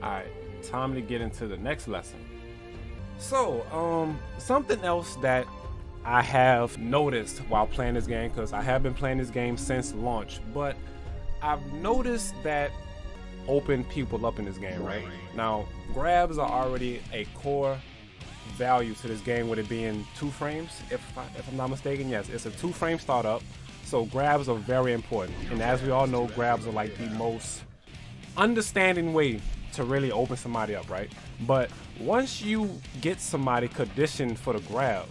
Alright, time to get into the next lesson. So, something else that I have noticed while playing this game, because I have been playing this game since launch, but I've noticed that open people up in this game, right? Now, grabs are already a core value to this game, with it being 2 frames, if I'm not mistaken. Yes, it's a 2-frame startup, so grabs are very important. And as we all know, grabs are like the most understanding way to really open somebody up, right? But once you get somebody conditioned for the grab,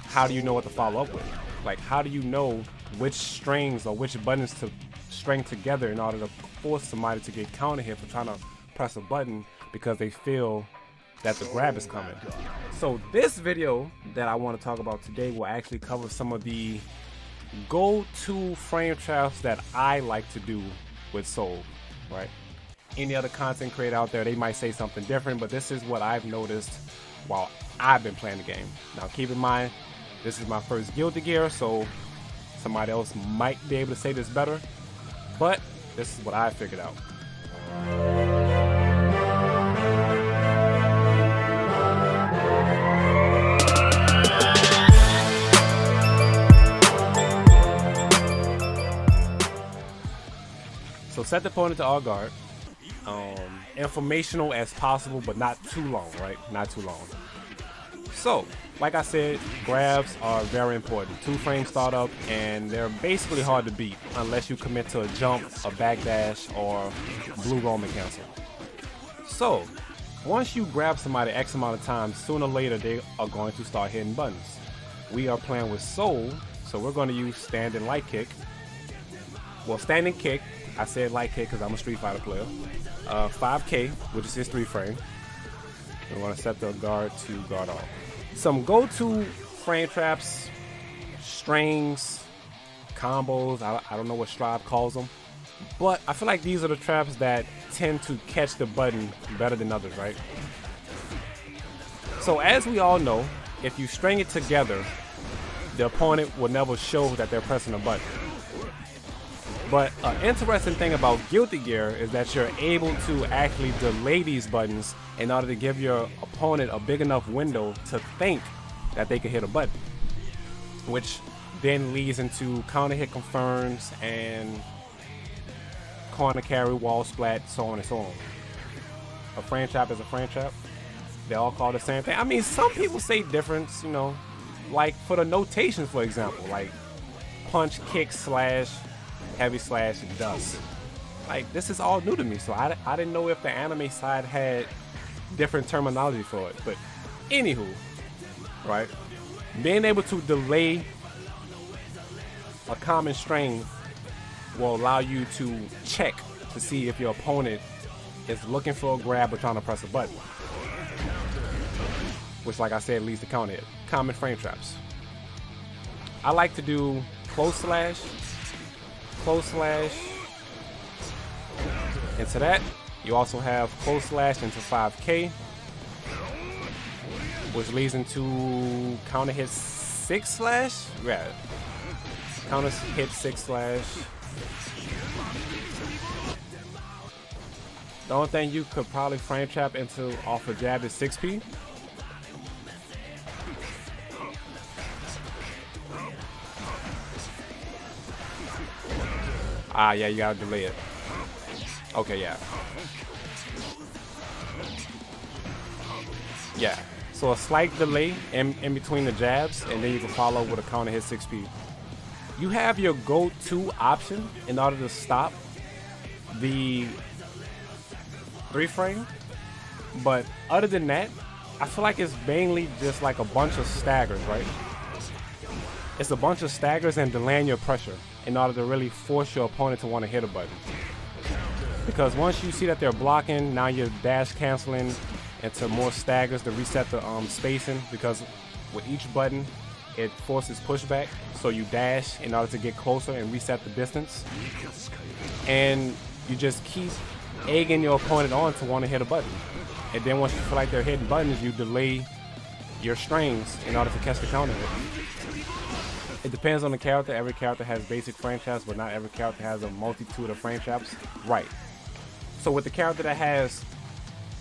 how do you know what to follow up with? Like, how do you know which strings or which buttons to string together in order to force somebody to get counter hit for trying to press a button because they feel that the grab is coming? So this video that I want to talk about today will actually cover some of the go-to frame traps that I like to do with Soul, right? Any other content creator out there, they might say something different, but this is what I've noticed while I've been playing the game. Now keep in mind, this is my first Guilty Gear, so somebody else might be able to say this better, but this is what I figured out. So set the opponent to all guard. Informational as possible, but not too long, right? Not too long. So, like I said, grabs are very important. 2-frame startup, and they're basically hard to beat unless you commit to a jump, a backdash, or blue Roman cancel. So, once you grab somebody X amount of times, sooner or later they are going to start hitting buttons. We are playing with Soul, so we're going to use standing light kick. Well, standing kick. I said light kick because I'm a Street Fighter player. 5K, which is his 3-frame. We want to set the guard to guard off. Some go-to frame traps, strings, combos. I don't know what Strive calls them, but I feel like these are the traps that tend to catch the button better than others, right? So as we all know, if you string it together, the opponent will never show that they're pressing a button. But an interesting thing about Guilty Gear is that you're able to actually delay these buttons in order to give your opponent a big enough window to think that they can hit a button, which then leads into counter hit confirms and corner carry, wall splat, so on and so on. A frame trap is a frame trap. They all call the same thing. I mean, some people say different, you know, like for the notations, for example, like punch, kick, slash, heavy slash, and dust. Like, this is all new to me, so I didn't know if the anime side had different terminology for it. But anywho, right, being able to delay a common string will allow you to check to see if your opponent is looking for a grab or trying to press a button, which, like I said, leads to counter hit. Common frame traps. I like to do close slash, into that. You also have close slash into 5K, which leads into counter hit 6 slash. Yeah, counter hit 6 slash. The only thing you could probably frame trap into off a jab is 6P. Ah, yeah, you gotta delay it. Okay, yeah. Yeah, so a slight delay in between the jabs, and then you can follow with a counter hit 6P. You have your go-to option in order to stop the 3-frame, but other than that, I feel like it's mainly just like a bunch of staggers, right? It's a bunch of staggers and delaying your pressure in order to really force your opponent to want to hit a button. Because once you see that they're blocking, now you're dash canceling into more staggers to reset the spacing, because with each button it forces pushback, so you dash in order to get closer and reset the distance, and you just keep egging your opponent on to want to hit a button. And then once you feel like they're hitting buttons, you delay your strings in order to catch the counter hit. It depends on the character. Every character has basic frame traps, but not every character has a multitude of frame traps. Right. So with the character that has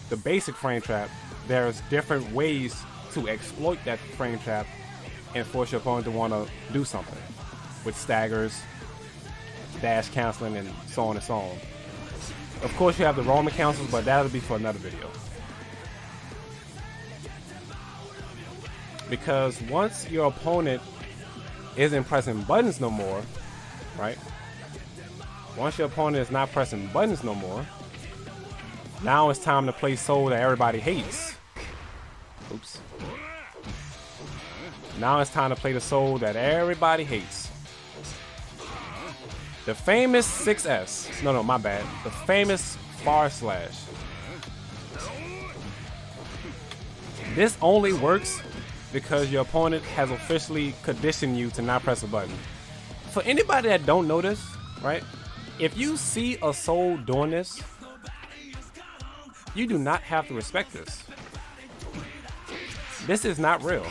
the basic frame trap, there's different ways to exploit that frame trap and force your opponent to want to do something with staggers, dash canceling, and so on and so on. Of course, you have the roaming cancels, but that'll be for another video. Because once your opponent isn't pressing buttons no more, right? Once your opponent is not pressing buttons no more, now it's time to play Soul that everybody hates. Oops. Now it's time to play the Soul that everybody hates. The famous 6S. No, my bad. The famous Far Slash. This only works because your opponent has officially conditioned you to not press a button. For anybody that don't know this, right? If you see a Soul doing this, you do not have to respect this. This is not real.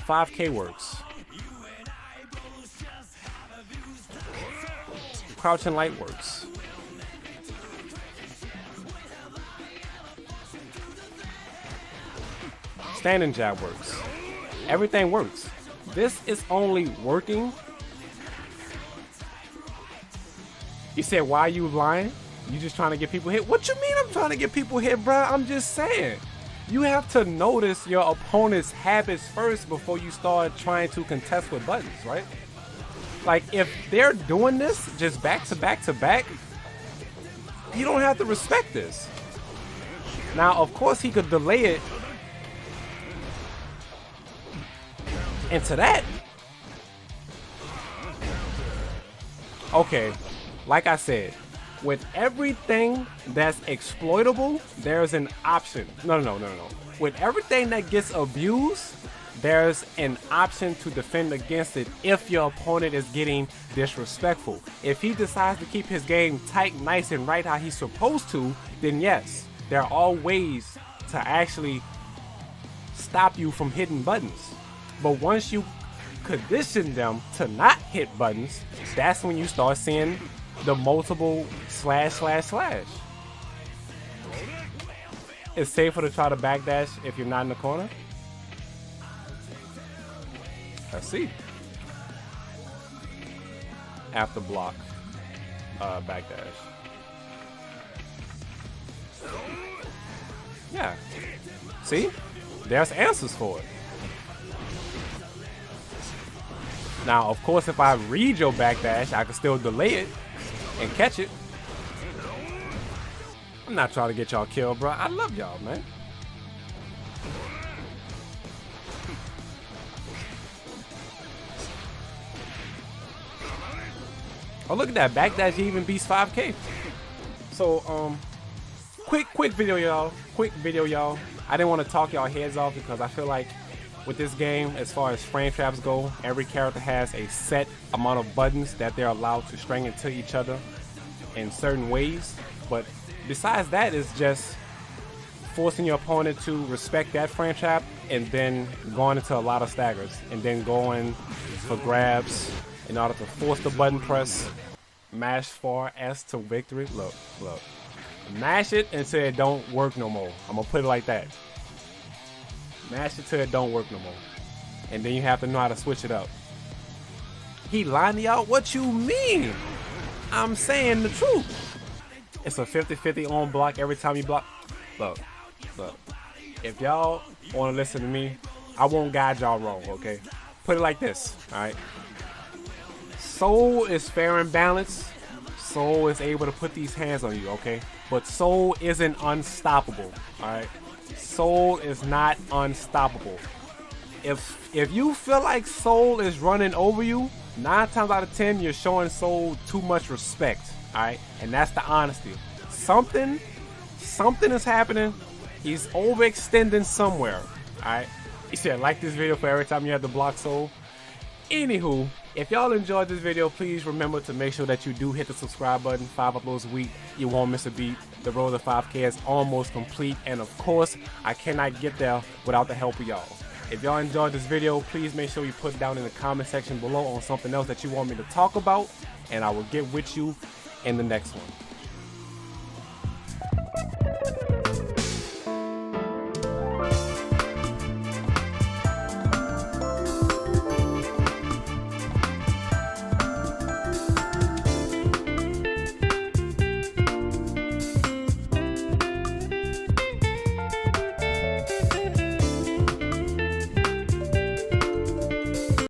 5K works. Crouching light works. Standing jab works. Everything works. This is only working. You said, why are you lying? You just trying to get people hit? What you mean I'm trying to get people hit, bruh? I'm just saying. You have to notice your opponent's habits first before you start trying to contest with buttons, right? Like, if they're doing this just back to back to back, you don't have to respect this. Now, of course, he could delay it into that. Okay, like I said, with everything that's exploitable, there's an option. No. With everything that gets abused, there's an option to defend against it if your opponent is getting disrespectful. If he decides to keep his game tight, nice, and right how he's supposed to, then yes, there are all ways to actually stop you from hitting buttons. But once you condition them to not hit buttons, that's when you start seeing the multiple slash. It's safer to try to backdash if you're not in the corner. Let's see. After block, backdash. Yeah. See? There's answers for it. Now, of course, if I read your backdash, I can still delay it and catch it. I'm not trying to get y'all killed, bro. I love y'all, man. Oh, look at that. Backdash even beats 5K. So, quick video, y'all. I didn't want to talk y'all heads off because I feel like with this game, as far as frame traps go, every character has a set amount of buttons that they're allowed to string into each other in certain ways. But besides that, it's just forcing your opponent to respect that frame trap and then going into a lot of staggers and then going for grabs in order to force the button press. Mash for S to victory. Look. Mash it until it don't work no more. I'm gonna put it like that. Mash it till it don't work no more. And then you have to know how to switch it up. He lined you out? What you mean? I'm saying the truth. It's a 50-50 on block every time you block. Look. If y'all want to listen to me, I won't guide y'all wrong, okay? Put it like this, alright? Soul is fair and balanced. Soul is able to put these hands on you, okay? But Soul isn't unstoppable, alright? Soul is not unstoppable. If you feel like Soul is running over you, 9 times out of 10 you're showing Soul too much respect, alright? And that's the honesty. Something is happening. He's overextending somewhere, alright? He said like this video for every time you have to block Soul. Anywho, if y'all enjoyed this video, please remember to make sure that you do hit the subscribe button. 5 uploads a week, you won't miss a beat. The road to 5K is almost complete, and of course, I cannot get there without the help of y'all. If y'all enjoyed this video, please make sure you put down in the comment section below on something else that you want me to talk about, and I will get with you in the next one.